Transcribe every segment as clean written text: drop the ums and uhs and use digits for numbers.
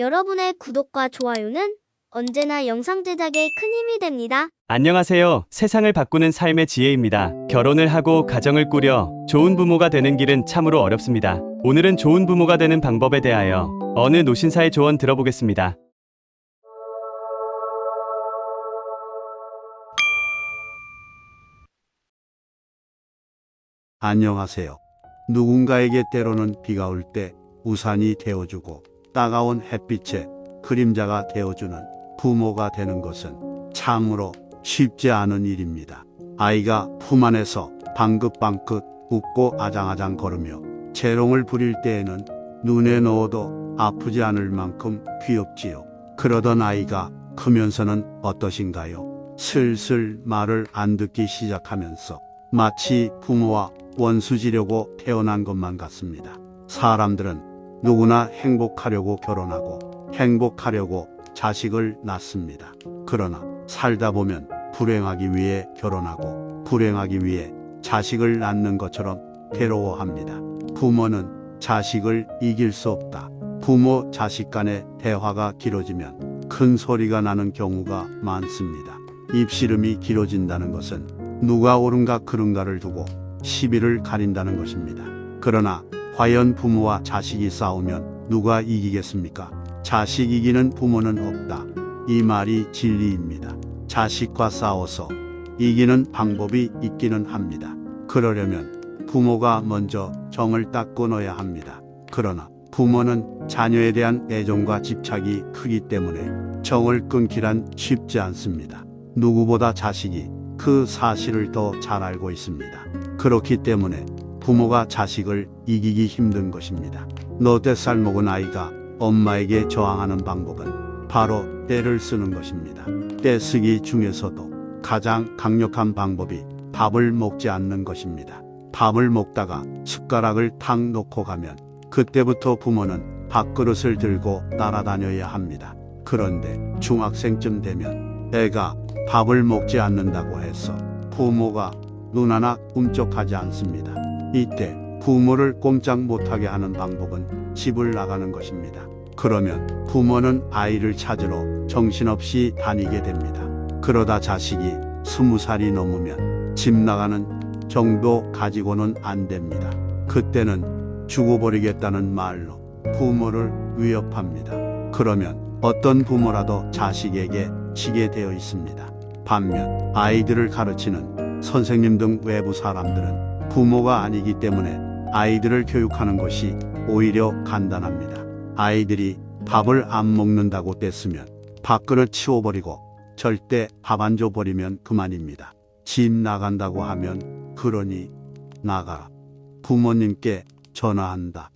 여러분의 구독과 좋아요는 언제나 영상 제작에 큰 힘이 됩니다. 안녕하세요. 세상을 바꾸는 삶의 지혜입니다. 결혼을 하고 가정을 꾸려 좋은 부모가 되는 길은 참으로 어렵습니다. 오늘은 좋은 부모가 되는 방법에 대하여 어느 노신사의 조언 들어보겠습니다. 안녕하세요. 누군가에게 때로는 비가 올 때 우산이 되어주고 따가운 햇빛에 그림자가 되어주는 부모가 되는 것은 참으로 쉽지 않은 일입니다. 아이가 품 안에서 방긋방긋 웃고 아장아장 걸으며 재롱을 부릴 때에는 눈에 넣어도 아프지 않을 만큼 귀엽지요. 그러던 아이가 크면서는 어떠신가요? 슬슬 말을 안 듣기 시작하면서 마치 부모와 원수지려고 태어난 것만 같습니다. 사람들은 누구나 행복하려고 결혼하고 행복하려고 자식을 낳습니다. 그러나 살다 보면 불행하기 위해 결혼하고 불행하기 위해 자식을 낳는 것처럼 괴로워합니다. 부모는 자식을 이길 수 없다. 부모 자식 간의 대화가 길어지면 큰 소리가 나는 경우가 많습니다. 입씨름이 길어진다는 것은 누가 옳은가 그른가를 두고 시비를 가린다는 것입니다. 그러나 과연 부모와 자식이 싸우면 누가 이기겠습니까? 자식 이기는 부모는 없다. 이 말이 진리입니다. 자식과 싸워서 이기는 방법이 있기는 합니다. 그러려면 부모가 먼저 정을 딱 끊어야 합니다. 그러나 부모는 자녀에 대한 애정과 집착이 크기 때문에 정을 끊기란 쉽지 않습니다. 누구보다 자식이 그 사실을 더 잘 알고 있습니다. 그렇기 때문에 부모가 자식을 이기기 힘든 것입니다. 너댓살 먹은 아이가 엄마에게 저항하는 방법은 바로 떼를 쓰는 것입니다. 떼쓰기 중에서도 가장 강력한 방법이 밥을 먹지 않는 것입니다. 밥을 먹다가 숟가락을 탁 놓고 가면 그때부터 부모는 밥그릇을 들고 날아다녀야 합니다. 그런데 중학생쯤 되면 애가 밥을 먹지 않는다고 해서 부모가 눈 하나 꿈쩍하지 않습니다. 이때 부모를 꼼짝 못하게 하는 방법은 집을 나가는 것입니다. 그러면 부모는 아이를 찾으러 정신없이 다니게 됩니다. 그러다 자식이 20살이 넘으면 집 나가는 정도 가지고는 안 됩니다. 그때는 죽어버리겠다는 말로 부모를 위협합니다. 그러면 어떤 부모라도 자식에게 지게 되어 있습니다. 반면 아이들을 가르치는 선생님 등 외부 사람들은 부모가 아니기 때문에 아이들을 교육하는 것이 오히려 간단합니다. 아이들이 밥을 안 먹는다고 뗐으면 밥그릇 치워버리고 절대 밥 안 줘버리면 그만입니다. 집 나간다고 하면 그러니 나가라. 부모님께 전화한다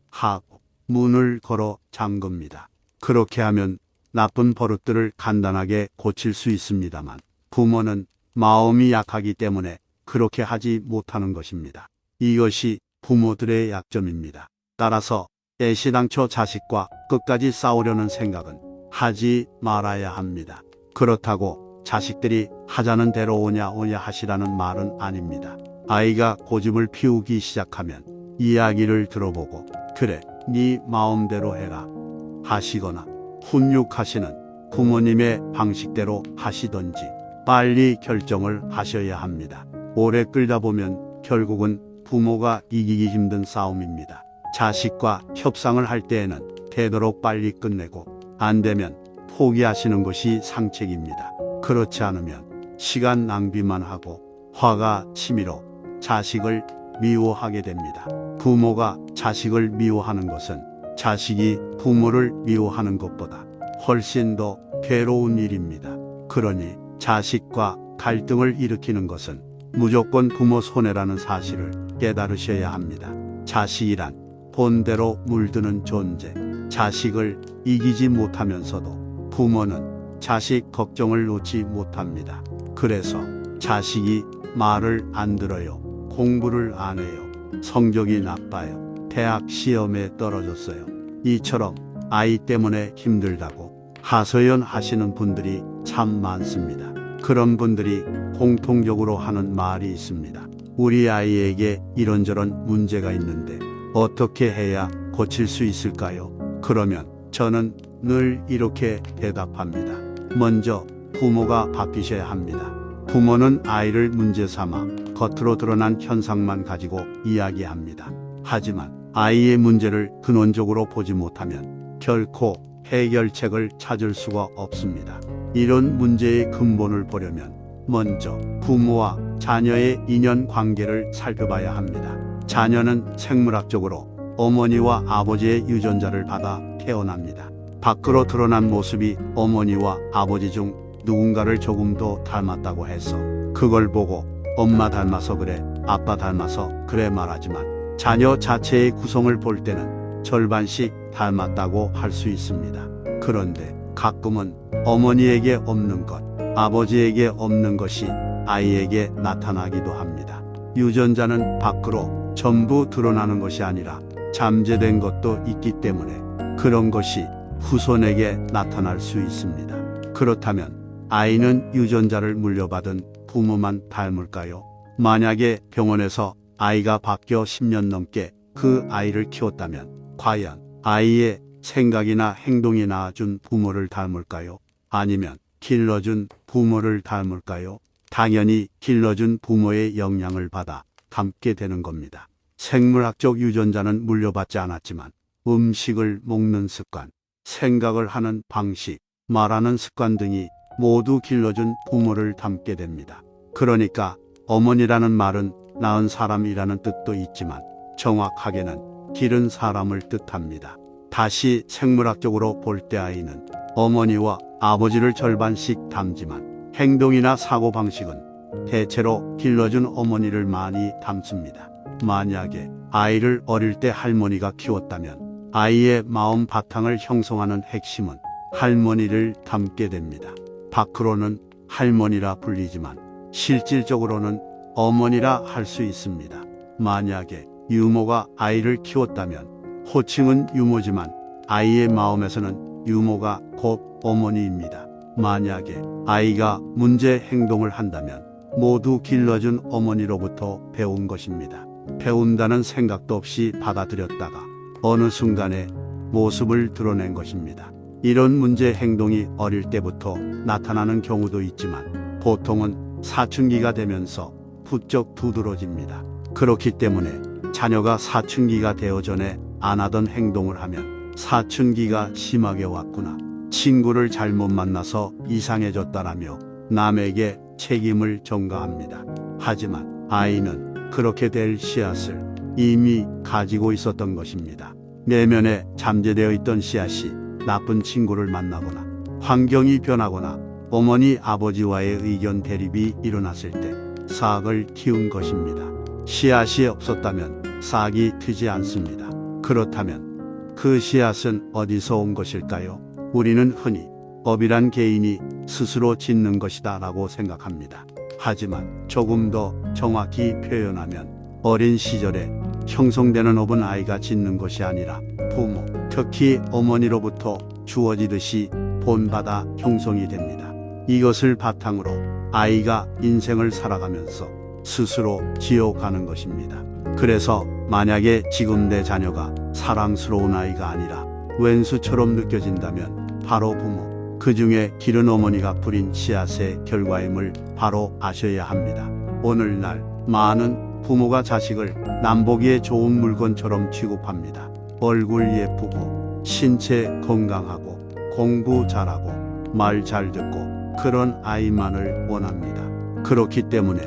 하고 문을 걸어 잠급니다. 그렇게 하면 나쁜 버릇들을 간단하게 고칠 수 있습니다만 부모는 마음이 약하기 때문에 그렇게 하지 못하는 것입니다. 이것이 부모들의 약점입니다. 따라서 애시당초 자식과 끝까지 싸우려는 생각은 하지 말아야 합니다. 그렇다고 자식들이 하자는 대로 오냐 하시라는 말은 아닙니다. 아이가 고집을 피우기 시작하면 이야기를 들어보고 그래 네 마음대로 해라 하시거나 훈육하시는 부모님의 방식대로 하시던지 빨리 결정을 하셔야 합니다. 오래 끌다 보면 결국은 부모가 이기기 힘든 싸움입니다. 자식과 협상을 할 때에는 되도록 빨리 끝내고 안 되면 포기하시는 것이 상책입니다. 그렇지 않으면 시간 낭비만 하고 화가 치밀어 자식을 미워하게 됩니다. 부모가 자식을 미워하는 것은 자식이 부모를 미워하는 것보다 훨씬 더 괴로운 일입니다. 그러니 자식과 갈등을 일으키는 것은 무조건 부모 손해라는 사실을 깨달으셔야 합니다. 자식이란 본대로 물드는 존재. 자식을 이기지 못하면서도 부모는 자식 걱정을 놓지 못합니다. 그래서 자식이 말을 안 들어요. 공부를 안 해요. 성적이 나빠요. 대학 시험에 떨어졌어요. 이처럼 아이 때문에 힘들다고 하소연하시는 분들이 참 많습니다. 그런 분들이 공통적으로 하는 말이 있습니다. 우리 아이에게 이런저런 문제가 있는데 어떻게 해야 고칠 수 있을까요? 그러면 저는 늘 이렇게 대답합니다. 먼저 부모가 바뀌셔야 합니다. 부모는 아이를 문제 삼아 겉으로 드러난 현상만 가지고 이야기합니다. 하지만 아이의 문제를 근원적으로 보지 못하면 결코 해결책을 찾을 수가 없습니다. 이런 문제의 근본을 보려면 먼저 부모와 자녀의 인연 관계를 살펴봐야 합니다. 자녀는 생물학적으로 어머니와 아버지의 유전자를 받아 태어납니다. 밖으로 드러난 모습이 어머니와 아버지 중 누군가를 조금 더 닮았다고 해서 그걸 보고 엄마 닮아서 그래, 아빠 닮아서 그래 말하지만 자녀 자체의 구성을 볼 때는 절반씩 닮았다고 할 수 있습니다. 그런데 가끔은 어머니에게 없는 것, 아버지에게 없는 것이 아이에게 나타나기도 합니다. 유전자는 밖으로 전부 드러나는 것이 아니라 잠재된 것도 있기 때문에 그런 것이 후손에게 나타날 수 있습니다. 그렇다면 아이는 유전자를 물려받은 부모만 닮을까요? 만약에 병원에서 아이가 바뀌어 10년 넘게 그 아이를 키웠다면 과연 아이의 생각이나 행동이 낳아준 부모를 닮을까요? 아니면 길러준 부모를 닮을까요? 당연히 길러준 부모의 영향을 받아 닮게 되는 겁니다. 생물학적 유전자는 물려받지 않았지만 음식을 먹는 습관, 생각을 하는 방식, 말하는 습관 등이 모두 길러준 부모를 닮게 됩니다. 그러니까 어머니라는 말은 낳은 사람이라는 뜻도 있지만 정확하게는 기른 사람을 뜻합니다. 다시 생물학적으로 볼 때 아이는 어머니와 아버지를 절반씩 닮지만 행동이나 사고방식은 대체로 길러준 어머니를 많이 닮습니다. 만약에 아이를 어릴 때 할머니가 키웠다면 아이의 마음 바탕을 형성하는 핵심은 할머니를 닮게 됩니다. 밖으로는 할머니라 불리지만 실질적으로는 어머니라 할 수 있습니다. 만약에 유모가 아이를 키웠다면 호칭은 유모지만 아이의 마음에서는 유모가 곧 어머니입니다. 만약에 아이가 문제 행동을 한다면 모두 길러준 어머니로부터 배운 것입니다. 배운다는 생각도 없이 받아들였다가 어느 순간에 모습을 드러낸 것입니다. 이런 문제 행동이 어릴 때부터 나타나는 경우도 있지만 보통은 사춘기가 되면서 부쩍 두드러집니다. 그렇기 때문에 자녀가 사춘기가 되어 전에 안 하던 행동을 하면 사춘기가 심하게 왔구나, 친구를 잘못 만나서 이상해졌다라며 남에게 책임을 전가합니다. 하지만 아이는 그렇게 될 씨앗을 이미 가지고 있었던 것입니다. 내면에 잠재되어 있던 씨앗이 나쁜 친구를 만나거나 환경이 변하거나 어머니 아버지와의 의견 대립이 일어났을 때 싹을 틔운 것입니다. 씨앗이 없었다면 싹이 트지 않습니다. 그렇다면 그 씨앗은 어디서 온 것일까요? 우리는 흔히 업이란 개인이 스스로 짓는 것이다 라고 생각합니다. 하지만 조금 더 정확히 표현하면 어린 시절에 형성되는 업은 아이가 짓는 것이 아니라 부모, 특히 어머니로부터 주어지듯이 본받아 형성이 됩니다. 이것을 바탕으로 아이가 인생을 살아가면서 스스로 지어가는 것입니다. 그래서 만약에 지금 내 자녀가 사랑스러운 아이가 아니라 왼수처럼 느껴진다면 바로 부모, 그 중에 기른 어머니가 뿌린 씨앗의 결과임을 바로 아셔야 합니다. 오늘날 많은 부모가 자식을 남보기에 좋은 물건처럼 취급합니다. 얼굴 예쁘고 신체 건강하고 공부 잘하고 말 잘 듣고 그런 아이만을 원합니다. 그렇기 때문에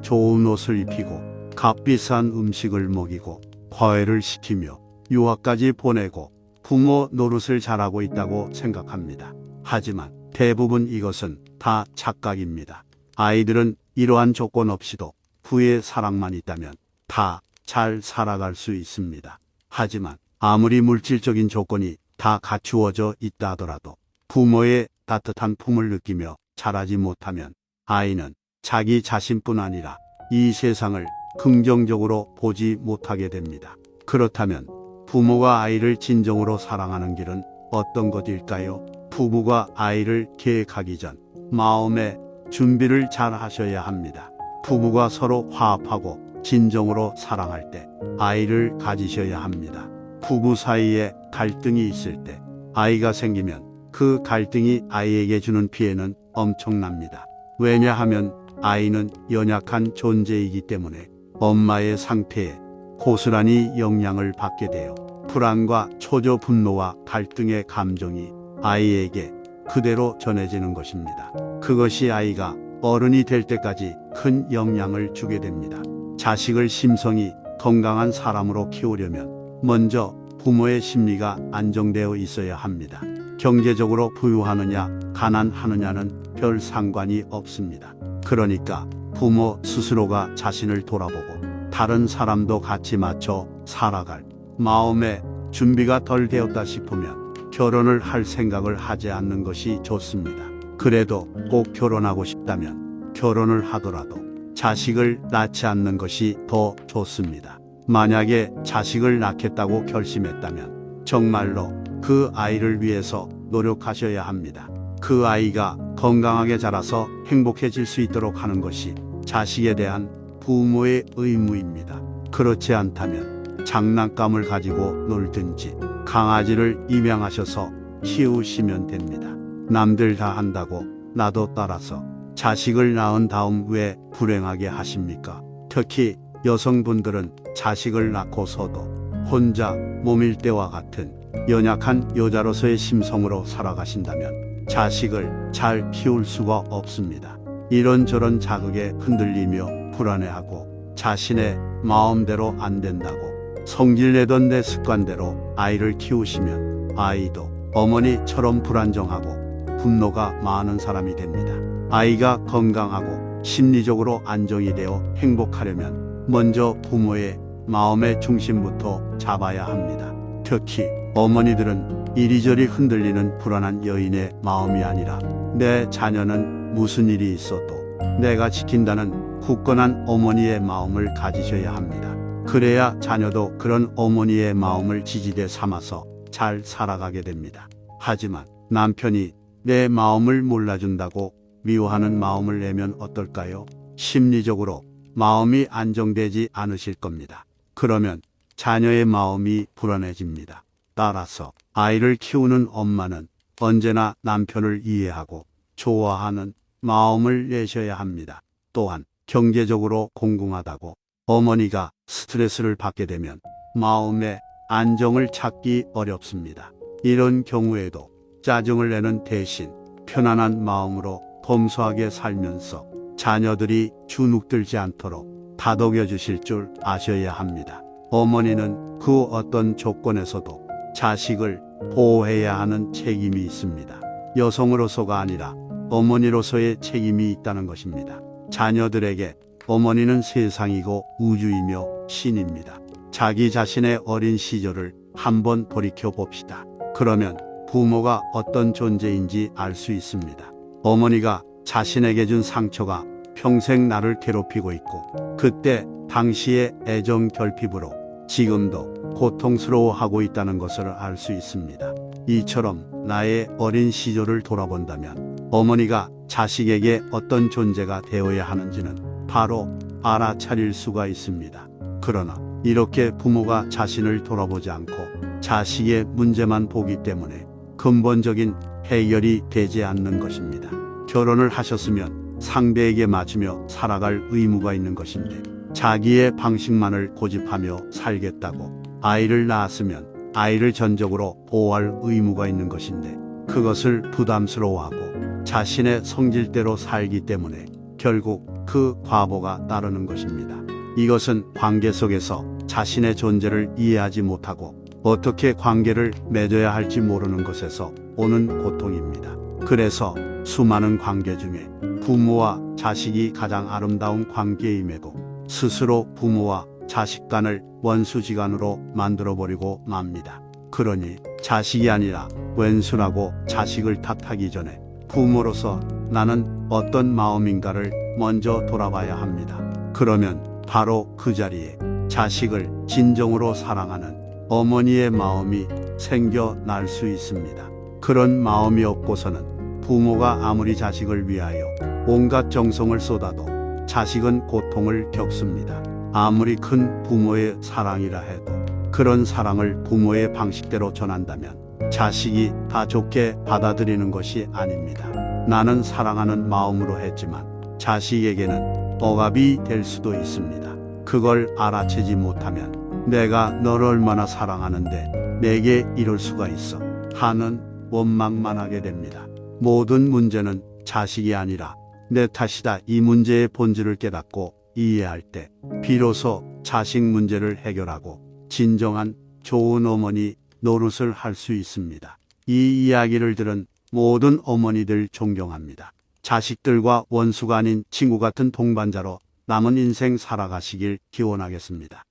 좋은 옷을 입히고 값비싼 음식을 먹이고 과외를 시키며 유학까지 보내고 부모 노릇을 잘하고 있다고 생각합니다. 하지만 대부분 이것은 다 착각입니다. 아이들은 이러한 조건 없이도 부의 사랑만 있다면 다 잘 살아갈 수 있습니다. 하지만 아무리 물질적인 조건이 다 갖추어져 있다 하더라도 부모의 따뜻한 품을 느끼며 자라지 못하면 아이는 자기 자신뿐 아니라 이 세상을 긍정적으로 보지 못하게 됩니다. 그렇다면 부모가 아이를 진정으로 사랑하는 길은 어떤 것일까요? 부부가 아이를 계획하기 전 마음의 준비를 잘 하셔야 합니다. 부부가 서로 화합하고 진정으로 사랑할 때 아이를 가지셔야 합니다. 부부 사이에 갈등이 있을 때 아이가 생기면 그 갈등이 아이에게 주는 피해는 엄청납니다. 왜냐하면 아이는 연약한 존재이기 때문에 엄마의 상태에 고스란히 영향을 받게 돼요. 불안과 초조 분노와 갈등의 감정이 아이에게 그대로 전해지는 것입니다. 그것이 아이가 어른이 될 때까지 큰 영향을 주게 됩니다. 자식을 심성이 건강한 사람으로 키우려면 먼저 부모의 심리가 안정되어 있어야 합니다. 경제적으로 부유하느냐, 가난하느냐는 별 상관이 없습니다. 그러니까 부모 스스로가 자신을 돌아보고 다른 사람도 같이 맞춰 살아갈 마음의 준비가 덜 되었다 싶으면 결혼을 할 생각을 하지 않는 것이 좋습니다. 그래도 꼭 결혼하고 싶다면 결혼을 하더라도 자식을 낳지 않는 것이 더 좋습니다. 만약에 자식을 낳겠다고 결심했다면 정말로 그 아이를 위해서 노력하셔야 합니다. 그 아이가 건강하게 자라서 행복해질 수 있도록 하는 것이 자식에 대한 부모의 의무입니다. 그렇지 않다면 장난감을 가지고 놀든지 강아지를 입양하셔서 키우시면 됩니다. 남들 다 한다고 나도 따라서 자식을 낳은 다음 왜 불행하게 하십니까? 특히 여성분들은 자식을 낳고서도 혼자 몸일 때와 같은 연약한 여자로서의 심성으로 살아가신다면 자식을 잘 키울 수가 없습니다. 이런저런 자극에 흔들리며 불안해하고 자신의 마음대로 안 된다고 성질내던 내 습관대로 아이를 키우시면 아이도 어머니처럼 불안정하고 분노가 많은 사람이 됩니다. 아이가 건강하고 심리적으로 안정이 되어 행복하려면 먼저 부모의 마음의 중심부터 잡아야 합니다. 특히 어머니들은 이리저리 흔들리는 불안한 여인의 마음이 아니라 내 자녀는 무슨 일이 있어도 내가 지킨다는 굳건한 어머니의 마음을 가지셔야 합니다. 그래야 자녀도 그런 어머니의 마음을 지지대 삼아서 잘 살아가게 됩니다. 하지만 남편이 내 마음을 몰라준다고 미워하는 마음을 내면 어떨까요? 심리적으로 마음이 안정되지 않으실 겁니다. 그러면 자녀의 마음이 불안해집니다. 따라서 아이를 키우는 엄마는 언제나 남편을 이해하고 좋아하는 마음을 내셔야 합니다. 또한 경제적으로 공공하다고 어머니가 스트레스를 받게 되면 마음의 안정을 찾기 어렵습니다. 이런 경우에도 짜증을 내는 대신 편안한 마음으로 검소하게 살면서 자녀들이 주눅들지 않도록 다독여 주실 줄 아셔야 합니다. 어머니는 그 어떤 조건에서도 자식을 보호해야 하는 책임이 있습니다. 여성으로서가 아니라 어머니로서의 책임이 있다는 것입니다. 자녀들에게 어머니는 세상이고 우주이며 신입니다. 자기 자신의 어린 시절을 한번 돌이켜 봅시다. 그러면 부모가 어떤 존재인지 알 수 있습니다. 어머니가 자신에게 준 상처가 평생 나를 괴롭히고 있고 그때 당시의 애정 결핍으로 지금도 고통스러워하고 있다는 것을 알 수 있습니다. 이처럼 나의 어린 시절을 돌아본다면 어머니가 자식에게 어떤 존재가 되어야 하는지는 바로 알아차릴 수가 있습니다. 그러나 이렇게 부모가 자신을 돌아보지 않고 자식의 문제만 보기 때문에 근본적인 해결이 되지 않는 것입니다. 결혼을 하셨으면 상대에게 맞추며 살아갈 의무가 있는 것인데 자기의 방식만을 고집하며 살겠다고 아이를 낳았으면 아이를 전적으로 보호할 의무가 있는 것인데 그것을 부담스러워하고 자신의 성질대로 살기 때문에 결국 그 과보가 따르는 것입니다. 이것은 관계 속에서 자신의 존재를 이해하지 못하고 어떻게 관계를 맺어야 할지 모르는 것에서 오는 고통입니다. 그래서 수많은 관계 중에 부모와 자식이 가장 아름다운 관계임에도 스스로 부모와 자식 간을 원수지간으로 만들어버리고 맙니다. 그러니 자식이 아니라 왼수라고 자식을 탓하기 전에 부모로서 나는 어떤 마음인가를 먼저 돌아봐야 합니다. 그러면 바로 그 자리에 자식을 진정으로 사랑하는 어머니의 마음이 생겨날 수 있습니다. 그런 마음이 없고서는 부모가 아무리 자식을 위하여 온갖 정성을 쏟아도 자식은 고통을 겪습니다. 아무리 큰 부모의 사랑이라 해도 그런 사랑을 부모의 방식대로 전한다면 자식이 다 좋게 받아들이는 것이 아닙니다. 나는 사랑하는 마음으로 했지만 자식에게는 억압이 될 수도 있습니다. 그걸 알아채지 못하면 내가 너를 얼마나 사랑하는데 내게 이럴 수가 있어 하는 원망만 하게 됩니다. 모든 문제는 자식이 아니라 내 탓이다. 이 문제의 본질을 깨닫고 이해할 때 비로소 자식 문제를 해결하고 진정한 좋은 어머니 노릇을 할 수 있습니다. 이 이야기를 들은 모든 어머니들 존경합니다. 자식들과 원수가 아닌 친구 같은 동반자로 남은 인생 살아가시길 기원하겠습니다.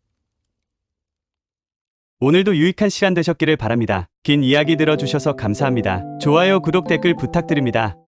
오늘도 유익한 시간 되셨기를 바랍니다. 긴 이야기 들어주셔서 감사합니다. 좋아요, 구독, 댓글 부탁드립니다.